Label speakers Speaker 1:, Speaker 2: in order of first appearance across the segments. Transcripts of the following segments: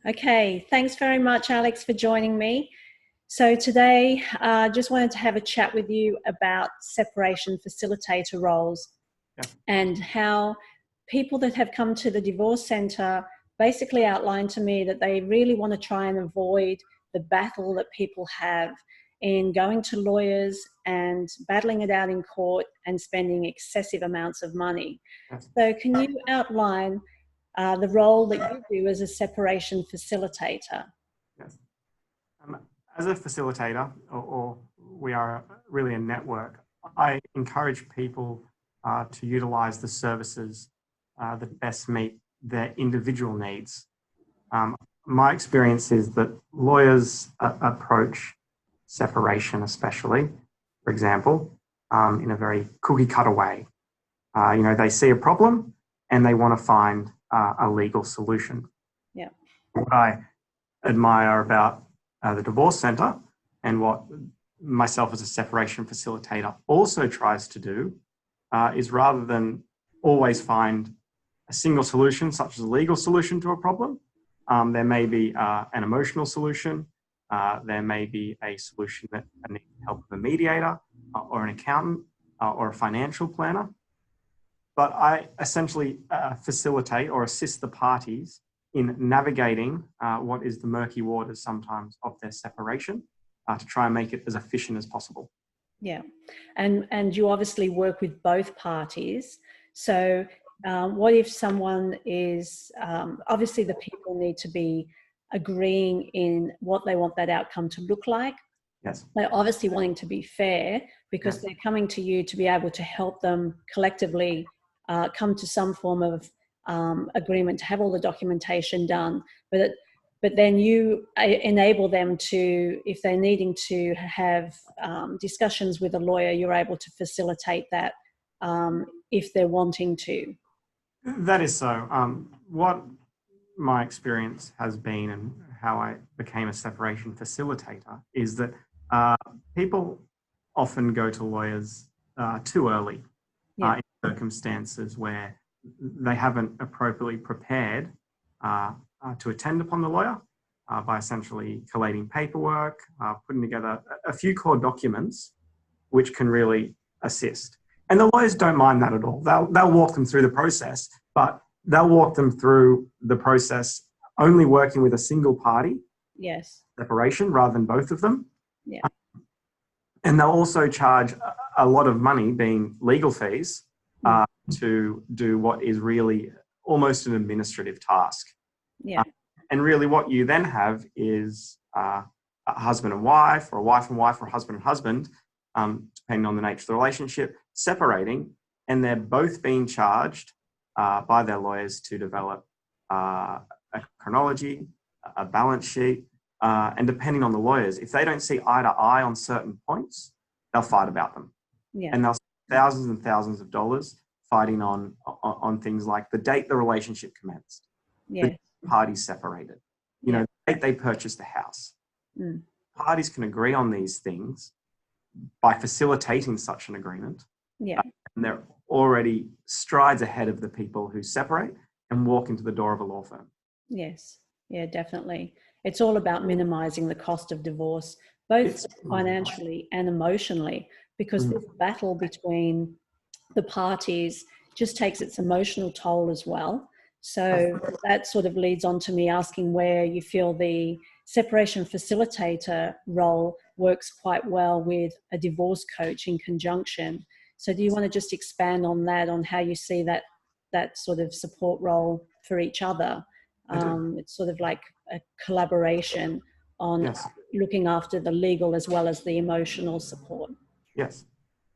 Speaker 1: Okay, thanks very much, Alex, for joining me. So today, I just wanted to have a chat with you about separation facilitator roles and how people that have come to the divorce centre basically outlined to me that they really want to try and avoid the battle that people have in going to lawyers and battling it out in court and spending excessive amounts of money. So can you outline the role that you do as a separation facilitator?
Speaker 2: Yes. As a facilitator, or we are really a network, I encourage people to utilise the services that best meet their individual needs. My experience is that lawyers approach separation, especially, for example, in a very cookie-cutter way. They see a problem and they want to find a legal solution.
Speaker 1: Yeah.
Speaker 2: What I admire about the divorce centre and what myself as a separation facilitator also tries to do is, rather than always find a single solution, such as a legal solution to a problem, there may be an emotional solution, there may be a solution that needs help of a mediator or an accountant or a financial planner. But I essentially facilitate or assist the parties in navigating what is the murky waters sometimes of their separation to try and make it as efficient as possible.
Speaker 1: Yeah, and you obviously work with both parties. So what if someone is, obviously the people need to be agreeing in what they want that outcome to look like.
Speaker 2: Yes.
Speaker 1: They're obviously wanting to be fair because they're coming to you to be able to help them collectively come to some form of agreement, to have all the documentation done. But then you enable them to, if they're needing to have discussions with a lawyer, you're able to facilitate that if they're wanting to.
Speaker 2: That is so. What my experience has been and how I became a separation facilitator is that people often go to lawyers too early in circumstances where they haven't appropriately prepared to attend upon the lawyer by essentially collating paperwork, putting together a few core documents which can really assist. And the lawyers don't mind that at all. They'll walk them through the process, but they'll walk them through the process only working with a single party.
Speaker 1: Yes.
Speaker 2: Separation rather than both of them.
Speaker 1: Yeah.
Speaker 2: And they'll also charge a lot of money, being legal fees, to do what is really almost an administrative task.
Speaker 1: Yeah.
Speaker 2: And really what you then have is a husband and wife, or a wife and wife, or husband and husband, depending on the nature of the relationship, separating, and they're both being charged by their lawyers to develop a chronology, a balance sheet, and depending on the lawyers, if they don't see eye to eye on certain points, they'll fight about them.
Speaker 1: Yeah.
Speaker 2: And they'll spend thousands and thousands of dollars fighting on things like the date the relationship commenced, the parties separated, the date they purchased the house. Parties can agree on these things by facilitating such an agreement.
Speaker 1: Yeah.
Speaker 2: And they're already strides ahead of the people who separate and walk into the door of a law firm.
Speaker 1: Yes. Yeah, definitely. It's all about minimizing the cost of divorce, both financially and emotionally, because this battle between the parties just takes its emotional toll as well. So that sort of leads on to me asking where you feel the separation facilitator role works quite well with a divorce coach in conjunction. So do you want to just expand on that, on how you see that sort of support role for each other? It's sort of like a collaboration on looking after the legal as well as the emotional support.
Speaker 2: Yes.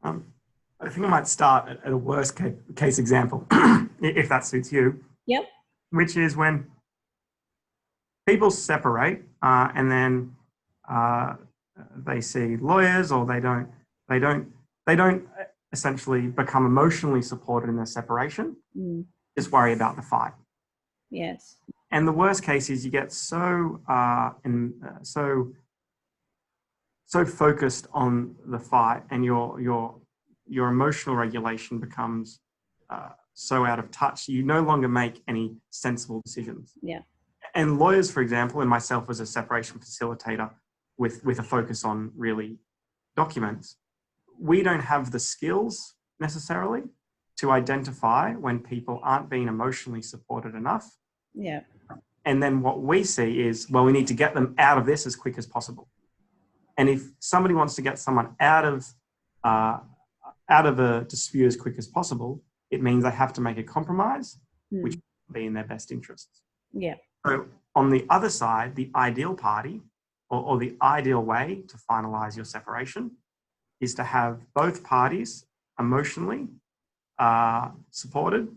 Speaker 2: I think I might start at a worst case example, if that suits you.
Speaker 1: Yep.
Speaker 2: Which is when people separate and then they see lawyers, or they don't essentially become emotionally supported in their separation. Just worry about the fight.
Speaker 1: Yes.
Speaker 2: And the worst case is you get so focused on the fight, and your emotional regulation becomes so out of touch, you no longer make any sensible decisions.
Speaker 1: Yeah.
Speaker 2: And lawyers, for example, and myself as a separation facilitator with a focus on really documents, we don't have the skills necessarily to identify when people aren't being emotionally supported enough.
Speaker 1: Yeah.
Speaker 2: And then what we see is, well, we need to get them out of this as quick as possible. And if somebody wants to get someone out of a dispute as quick as possible, it means they have to make a compromise, which will be in their best interests.
Speaker 1: Yeah.
Speaker 2: So on the other side, the ideal party or the ideal way to finalize your separation is to have both parties emotionally supported,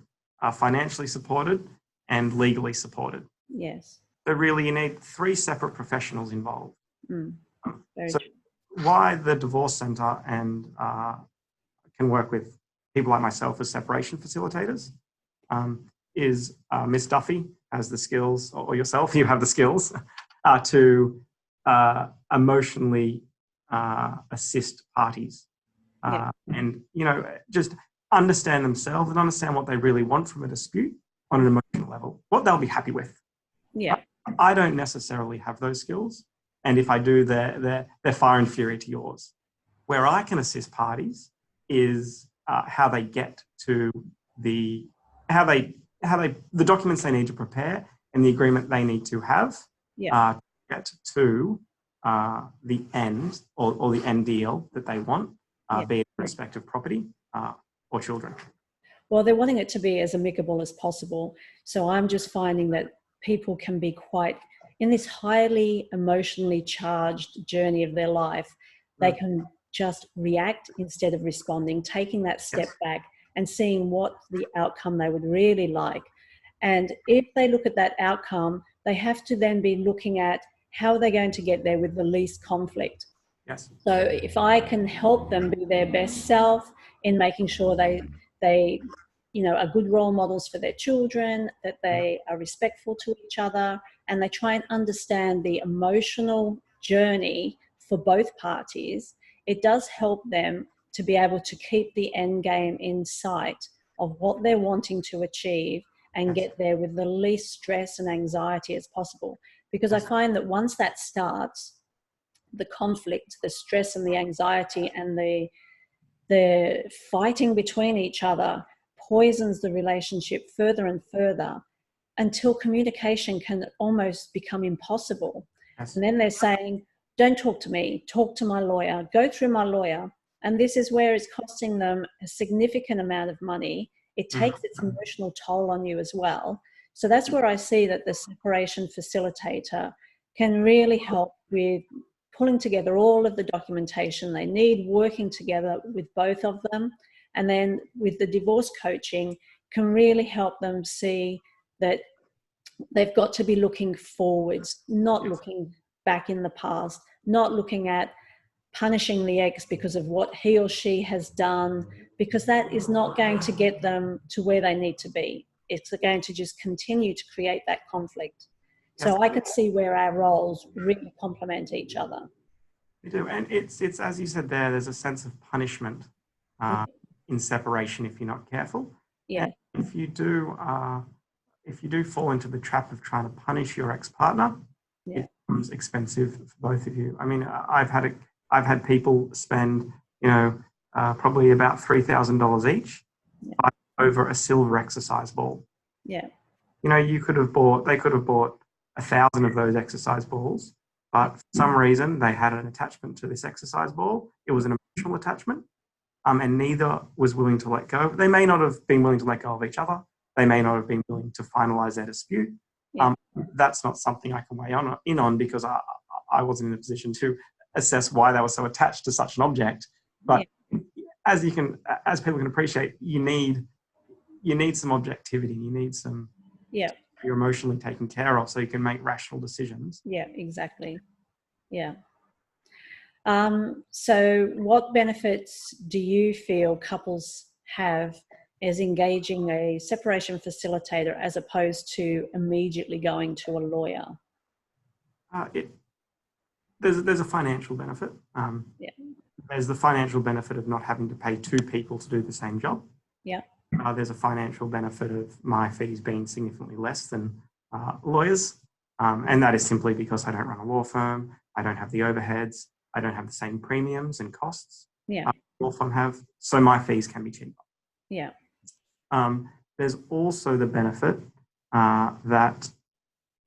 Speaker 2: financially supported, and legally supported.
Speaker 1: Yes.
Speaker 2: So really you need 3 separate professionals involved. So
Speaker 1: True.
Speaker 2: why the Divorce Centre and can work with people like myself as separation facilitators is Miss Duffy has the skills, or yourself, you have the skills to emotionally assist parties and, just understand themselves and understand what they really want from a dispute on an emotional level, what they'll be happy with.
Speaker 1: Yeah.
Speaker 2: I don't necessarily have those skills. And if I do, they're far inferior to yours. Where I can assist parties is how they get to the documents they need to prepare and the agreement they need to have to get to the end or the end deal that they want, be it respective property or children.
Speaker 1: Well, they're wanting it to be as amicable as possible. So I'm just finding that people can be quite, in this highly emotionally charged journey of their life, they can just react instead of responding, taking that step back and seeing what the outcome they would really like. And if they look at that outcome, they have to then be looking at how they're going to get there with the least conflict.
Speaker 2: Yes.
Speaker 1: So if I can help them be their best self in making sure they are good role models for their children, that they are respectful to each other, and they try and understand the emotional journey for both parties, it does help them to be able to keep the end game in sight of what they're wanting to achieve and get there with the least stress and anxiety as possible. Because I find that once that starts, the conflict, the stress and the anxiety and the fighting between each other poisons the relationship further and further until communication can almost become impossible.
Speaker 2: Yes.
Speaker 1: And then they're saying, don't talk to me, talk to my lawyer, go through my lawyer. And this is where it's costing them a significant amount of money. It takes its emotional toll on you as well. So that's where I see that the separation facilitator can really help with pulling together all of the documentation they need, working together with both of them. And then with the divorce coaching can really help them see that they've got to be looking forwards, not looking back in the past, not looking at punishing the ex because of what he or she has done, because that is not going to get them to where they need to be. It's going to just continue to create that conflict. So I can see where our roles really complement each other.
Speaker 2: We do, and it's as you said there. There's a sense of punishment in separation if you're not careful.
Speaker 1: Yeah.
Speaker 2: And if you do fall into the trap of trying to punish your ex-partner, it becomes expensive for both of you. I mean, I've had people spend probably about $3,000 each over a silver exercise ball.
Speaker 1: Yeah.
Speaker 2: They could have bought 1,000 of those exercise balls, but for some reason they had an attachment to this exercise ball. It was an emotional attachment, and neither was willing to let go. They may not have been willing to let go of each other. They may not have been willing to finalize their dispute.
Speaker 1: Yeah.
Speaker 2: That's not something I can weigh in on because I wasn't in a position to assess why they were so attached to such an object. But as people can appreciate, you need some objectivity. You need some.
Speaker 1: Yeah.
Speaker 2: You're emotionally taken care of so you can make rational decisions.
Speaker 1: Yeah, exactly. Yeah. So what benefits do you feel couples have as engaging a separation facilitator as opposed to immediately going to a lawyer?
Speaker 2: There's a financial benefit. There's the financial benefit of not having to pay 2 people to do the same job.
Speaker 1: Yeah.
Speaker 2: There's a financial benefit of my fees being significantly less than lawyers. And that is simply because I don't run a law firm, I don't have the overheads, I don't have the same premiums and costs
Speaker 1: Yeah.
Speaker 2: law firm have, so my fees can be cheaper.
Speaker 1: Yeah.
Speaker 2: There's also the benefit that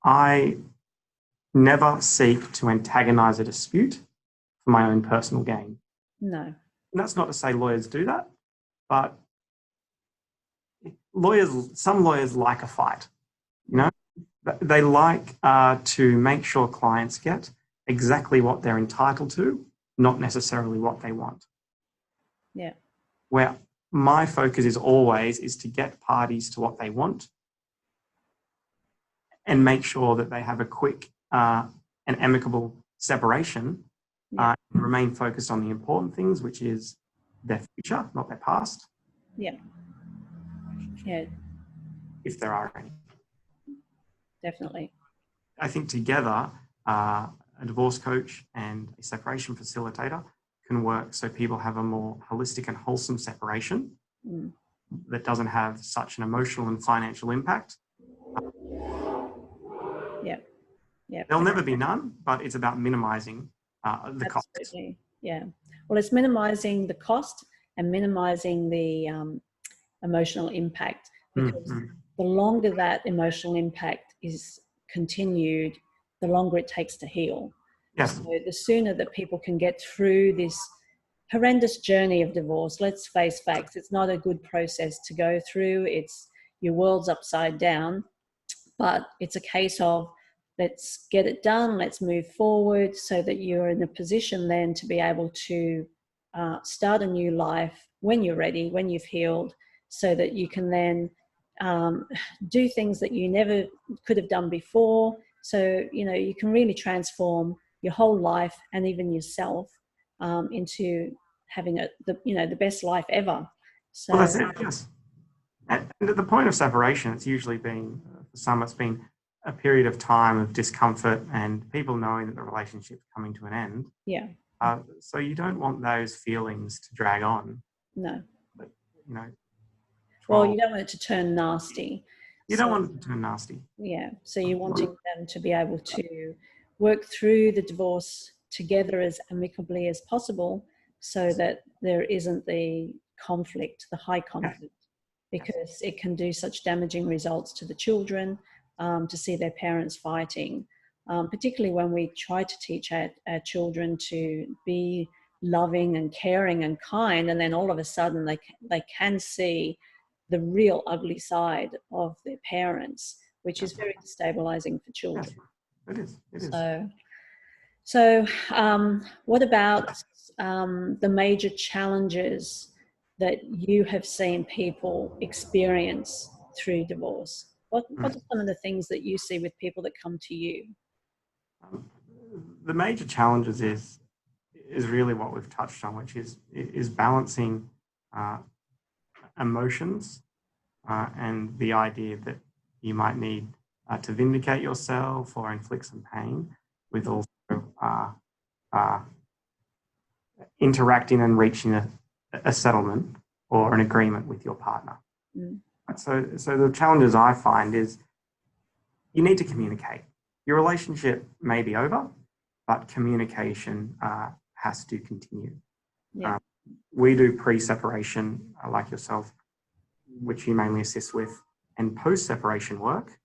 Speaker 2: I never seek to antagonize a dispute for my own personal gain.
Speaker 1: No.
Speaker 2: And that's not to say lawyers do that, but some lawyers like a fight, you know? They like to make sure clients get exactly what they're entitled to, not necessarily what they want.
Speaker 1: Yeah.
Speaker 2: Where my focus is always is to get parties to what they want and make sure that they have a quick and amicable separation, and remain focused on the important things, which is their future, not their past.
Speaker 1: Yeah. Yeah.
Speaker 2: If there are any.
Speaker 1: Definitely.
Speaker 2: I think together, a divorce coach and a separation facilitator can work so people have a more holistic and wholesome separation that doesn't have such an emotional and financial impact.
Speaker 1: Yeah. Yeah.
Speaker 2: There'll never be none, but it's about minimising the cost.
Speaker 1: Absolutely. Yeah. Well, it's minimising the cost and minimising the emotional impact, because the longer that emotional impact is continued, the longer it takes to heal.
Speaker 2: Yes.
Speaker 1: So the sooner that people can get through this horrendous journey of divorce, let's face facts, it's not a good process to go through. It's your world's upside down, but it's a case of let's get it done, let's move forward so that you're in a position then to be able to start a new life when you're ready, when you've healed, so that you can then do things that you never could have done before. So, you know, you can really transform your whole life and even yourself into having the best life ever. So,
Speaker 2: well, that's it, yes. And at the point of separation, it's usually been, for some, it's been a period of time of discomfort and people knowing that the relationship's coming to an end.
Speaker 1: Yeah.
Speaker 2: So you don't want those feelings to drag on.
Speaker 1: No.
Speaker 2: But, you know,
Speaker 1: well, you don't want it to turn nasty.
Speaker 2: You don't want it to turn nasty.
Speaker 1: Yeah. So you're wanting them to be able to work through the divorce together as amicably as possible, so that there isn't the conflict, the high conflict, because it can do such damaging results to the children to see their parents fighting, particularly when we try to teach our children to be loving and caring and kind, and then all of a sudden they can see the real ugly side of their parents, which is very destabilizing for children.
Speaker 2: Yes, it is.
Speaker 1: So what about the major challenges that you have seen people experience through divorce? What are some of the things that you see with people that come to you?
Speaker 2: The major challenges is really what we've touched on, which is balancing emotions and the idea that you might need to vindicate yourself or inflict some pain, with also interacting and reaching a settlement or an agreement with your partner. So the challenges I find is you need to communicate. Your relationship may be over, but communication has to continue.
Speaker 1: Yeah.
Speaker 2: We do pre-separation, like yourself, which you mainly assist with, and post-separation work.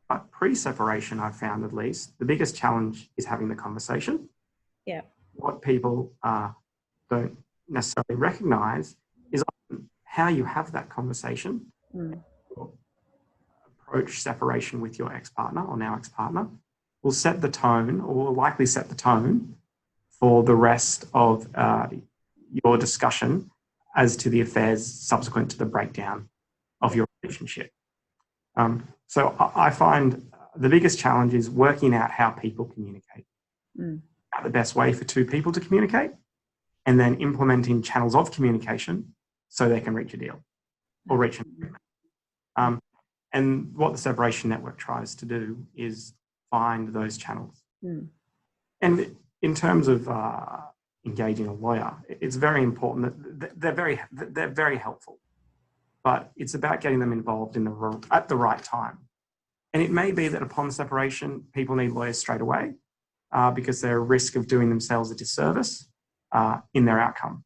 Speaker 2: But pre-separation, I've found at least, the biggest challenge is having the conversation.
Speaker 1: Yeah.
Speaker 2: What people don't necessarily recognise is how you have that conversation. Approach separation with your ex-partner or now ex-partner will set the tone, or will likely set the tone for the rest of your discussion as to the affairs subsequent to the breakdown of your relationship. So I find the biggest challenge is working out how people communicate, the best way for two people to communicate, and then implementing channels of communication so they can reach a deal or reach an agreement. And what the Separation Network tries to do is find those channels. And in terms of engaging a lawyer, it's very important that they're very helpful, but it's about getting them involved at the right time. And it may be that upon separation, people need lawyers straight away because they're at risk of doing themselves a disservice in their outcome.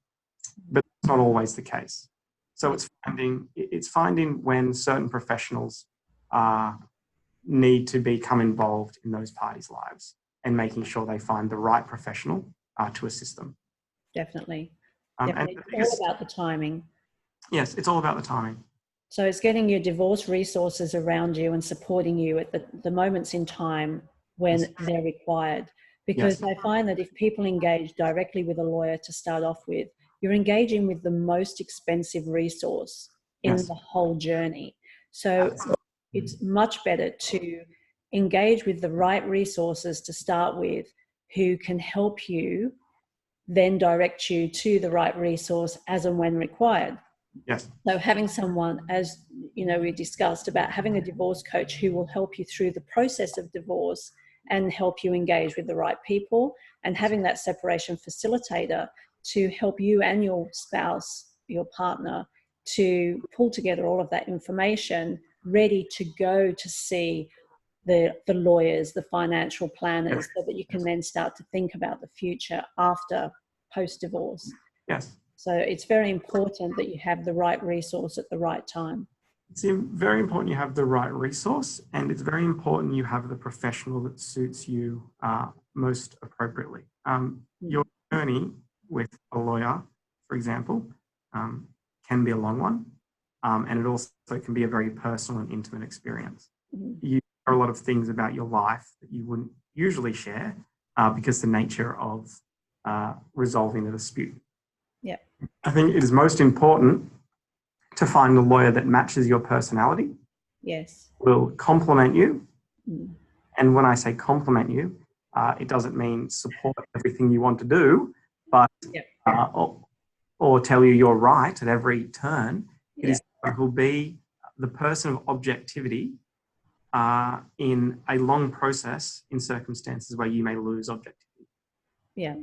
Speaker 2: But that's not always the case. So it's finding when certain professionals need to become involved in those parties' lives and making sure they find the right professional to assist them.
Speaker 1: Definitely. Definitely. It's all about the timing.
Speaker 2: Yes, it's all about the timing.
Speaker 1: So it's getting your divorce resources around you and supporting you at the moments in time when they're required. Because I find that if people engage directly with a lawyer to start off with, you're engaging with the most expensive resource in the whole journey. So it's much better to engage with the right resources to start with, who can help you then direct you to the right resource as and when required.
Speaker 2: Yes.
Speaker 1: So having someone, as you know, we discussed about having a divorce coach who will help you through the process of divorce and help you engage with the right people, and having that separation facilitator to help you and your spouse, your partner, to pull together all of that information ready to go to see the lawyers, the financial planners, so that you can then start to think about the future after post-divorce.
Speaker 2: Yes.
Speaker 1: So it's very important that you have the right resource at the right time.
Speaker 2: It's very important you have the right resource, and it's very important you have the professional that suits you most appropriately. Your journey with a lawyer, for example, can be a long one, and it also can be a very personal and intimate experience. You share a lot of things about your life that you wouldn't usually share because the nature of resolving a dispute.
Speaker 1: Yeah.
Speaker 2: I think it is most important to find a lawyer that matches your personality. Yes. Will complement you. And when I say complement you, it doesn't mean support everything you want to do, but or tell you you're right at every turn. It is someone who'll be the person of objectivity in a long process in circumstances where you may lose objectivity. Yeah.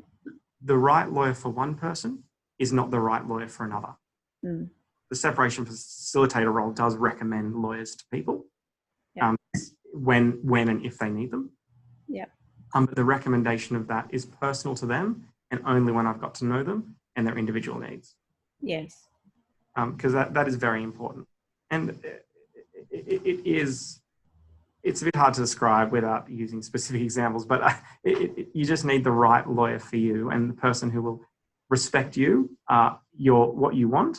Speaker 2: The right lawyer for one person is not the right lawyer for another. The separation facilitator role does recommend lawyers to people when and if they need them. Yeah. But the recommendation of that is personal to them and only when I've got to know them and their individual needs. Yes. Because that is very important. And it's a bit hard to describe without using specific examples, but you just need the right lawyer for you and the person who will respect you, what you want,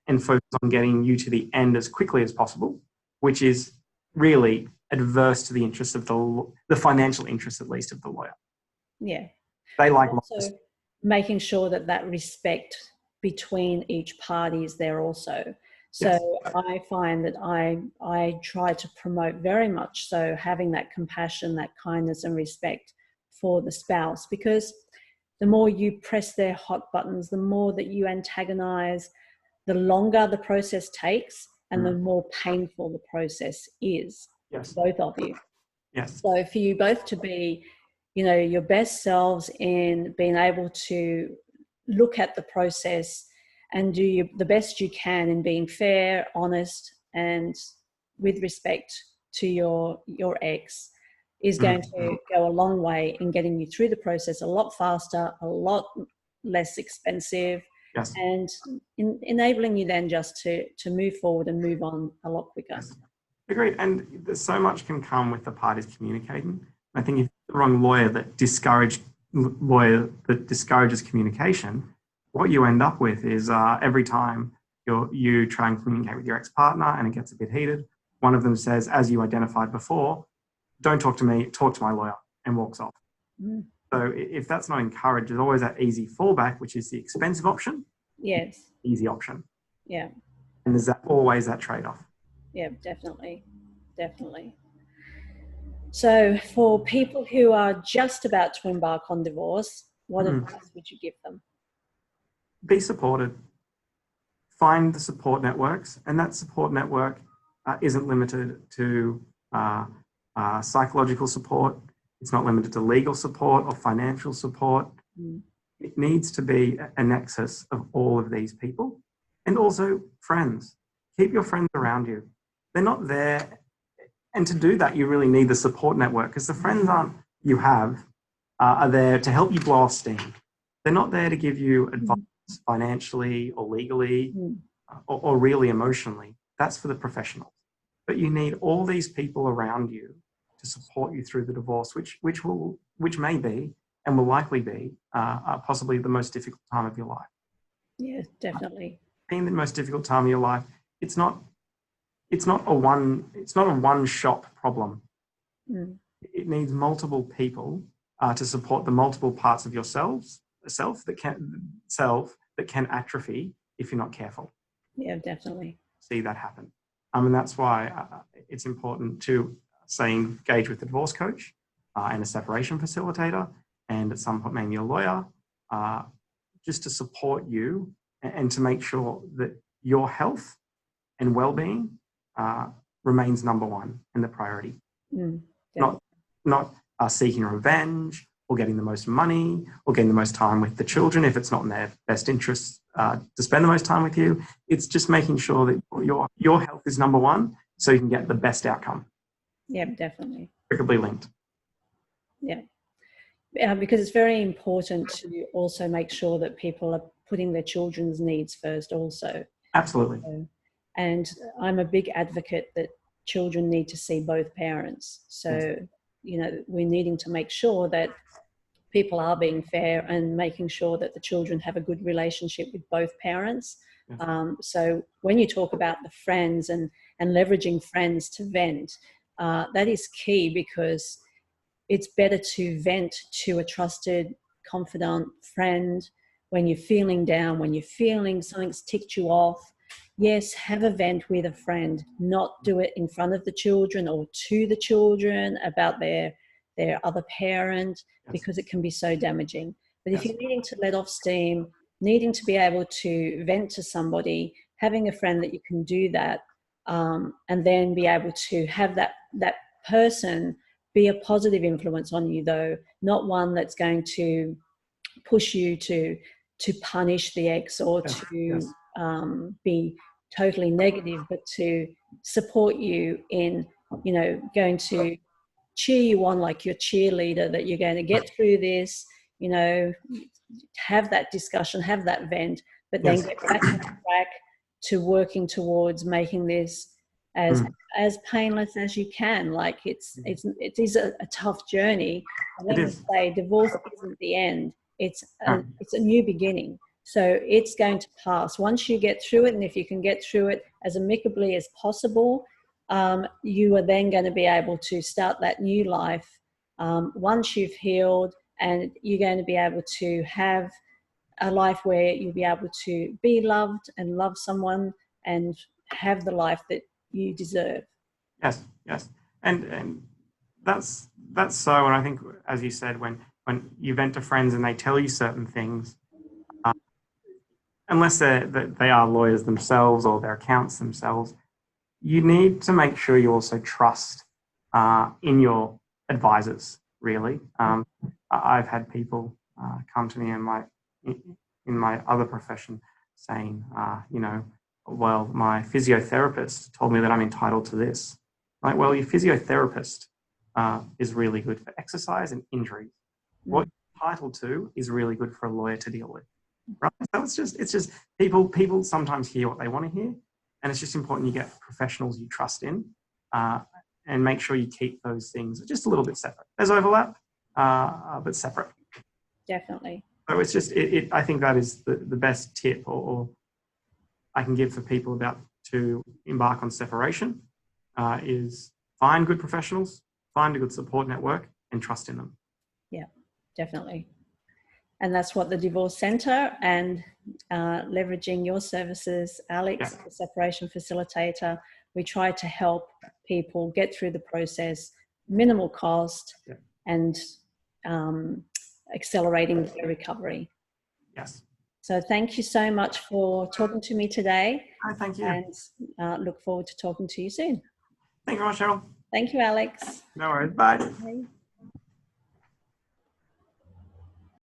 Speaker 2: and focus on getting you to the end as quickly as possible, which is really adverse to the interests of the financial interests, at least, of the lawyer. Yeah. They like
Speaker 1: also making sure that respect between each party is there also. So yes. I find that I try to promote very much so having that compassion, that kindness and respect for the spouse, because the more you press their hot buttons, the more that you antagonize, the longer the process takes and the more painful the process is. Yes. Both of you. Yes. So for you both to be, your best selves in being able to look at the process and do the best you can in being fair, honest, and with respect to your ex is going to go a long way in getting you through the process a lot faster, a lot less expensive, yes. and enabling you then just to move forward and move on a lot quicker. Yes.
Speaker 2: Agreed. And there's so much can come with the parties communicating. I think if you're the wrong lawyer that discourages communication, what you end up with is every time you try and communicate with your ex-partner and it gets a bit heated, one of them says, as you identified before, don't talk to me, talk to my lawyer, and walks off. So if that's not encouraged, there's always that easy fallback, which is the expensive option.
Speaker 1: Yes.
Speaker 2: Easy option.
Speaker 1: Yeah.
Speaker 2: And there's always that trade-off.
Speaker 1: Yeah, definitely. Definitely. So for people who are just about to embark on divorce, what advice would you give them?
Speaker 2: Be supported. Find the support networks, and that support network isn't limited to psychological support. It's not limited to legal support or financial support. It needs to be a nexus of all of these people, and also friends. Keep your friends around you. They're not there, And to do that, you really need the support network, because the friends you have are there to help you blow off steam. They're not there to give you advice financially or legally or really emotionally. That's for the professionals. But you need all these people around you to support you through the divorce, which may be and will likely be possibly the most difficult time of your life.
Speaker 1: Yeah, definitely.
Speaker 2: Being the most difficult time of your life, it's not a one shop problem. It needs multiple people to support the multiple parts of yourself that can atrophy if you're not careful.
Speaker 1: Yeah, definitely.
Speaker 2: See that happen. And that's why it's important to engage with the divorce coach and a separation facilitator, and at some point maybe a lawyer, just to support you and to make sure that your health and well-being remains number one and the priority. Not seeking revenge or getting the most money or getting the most time with the children if it's not in their best interest to spend the most time with you. It's just making sure that your health is number one so you can get the best outcome.
Speaker 1: Yeah, definitely.
Speaker 2: Inextricably linked.
Speaker 1: Yeah. Because it's very important to also make sure that people are putting their children's needs first also.
Speaker 2: Absolutely.
Speaker 1: And I'm a big advocate that children need to see both parents. So, we're needing to make sure that people are being fair and making sure that the children have a good relationship with both parents. So when you talk about the friends and leveraging friends to vent, that is key, because it's better to vent to a trusted, confidant friend when you're feeling down, when you're feeling something's ticked you off. Yes, have a vent with a friend, not do it in front of the children or to the children about their other parent, because it can be so damaging. But if you're needing to let off steam, needing to be able to vent to somebody, having a friend that you can do that, and then be able to have that person be a positive influence on you, though, not one that's going to push you to punish the ex or to be totally negative, but to support you in, going to cheer you on like your cheerleader, that you're going to get through this, have that discussion, have that vent, but then get back on track to working towards making this as painless as you can. Like it is a tough journey. And then we say divorce isn't the end. It's a new beginning. So it's going to pass. Once you get through it, and if you can get through it as amicably as possible, you are then going to be able to start that new life once you've healed, and you're going to be able to have a life where you'll be able to be loved and love someone and have the life that you deserve.
Speaker 2: Yes. And that's so, and I think, as you said, when you vent to friends and they tell you certain things, unless they are lawyers themselves or their accountants themselves, you need to make sure you also trust in your advisors, really. I've had people come to me in my other profession saying, well, my physiotherapist told me that I'm entitled to this. Like, well, your physiotherapist is really good for exercise and injuries. What you're entitled to is really good for a lawyer to deal with. Right? So it's just people sometimes hear what they want to hear, and it's just important you get professionals you trust in, and make sure you keep those things just a little bit separate. There's overlap, but separate.
Speaker 1: Definitely.
Speaker 2: So it's just I think that is the best tip or I can give for people about to embark on separation, is find good professionals, find a good support network, and trust in them.
Speaker 1: Yeah, definitely. And that's what the Divorce Centre and leveraging your services, Alex, the Separation Facilitator, we try to help people get through the process, minimal cost, and accelerating their recovery.
Speaker 2: Yes.
Speaker 1: So thank you so much for talking to me today.
Speaker 2: Thank you.
Speaker 1: And look forward to talking to you soon.
Speaker 2: Thank you very much, Cheryl.
Speaker 1: Thank you, Alex.
Speaker 2: No worries. Bye.
Speaker 1: Bye.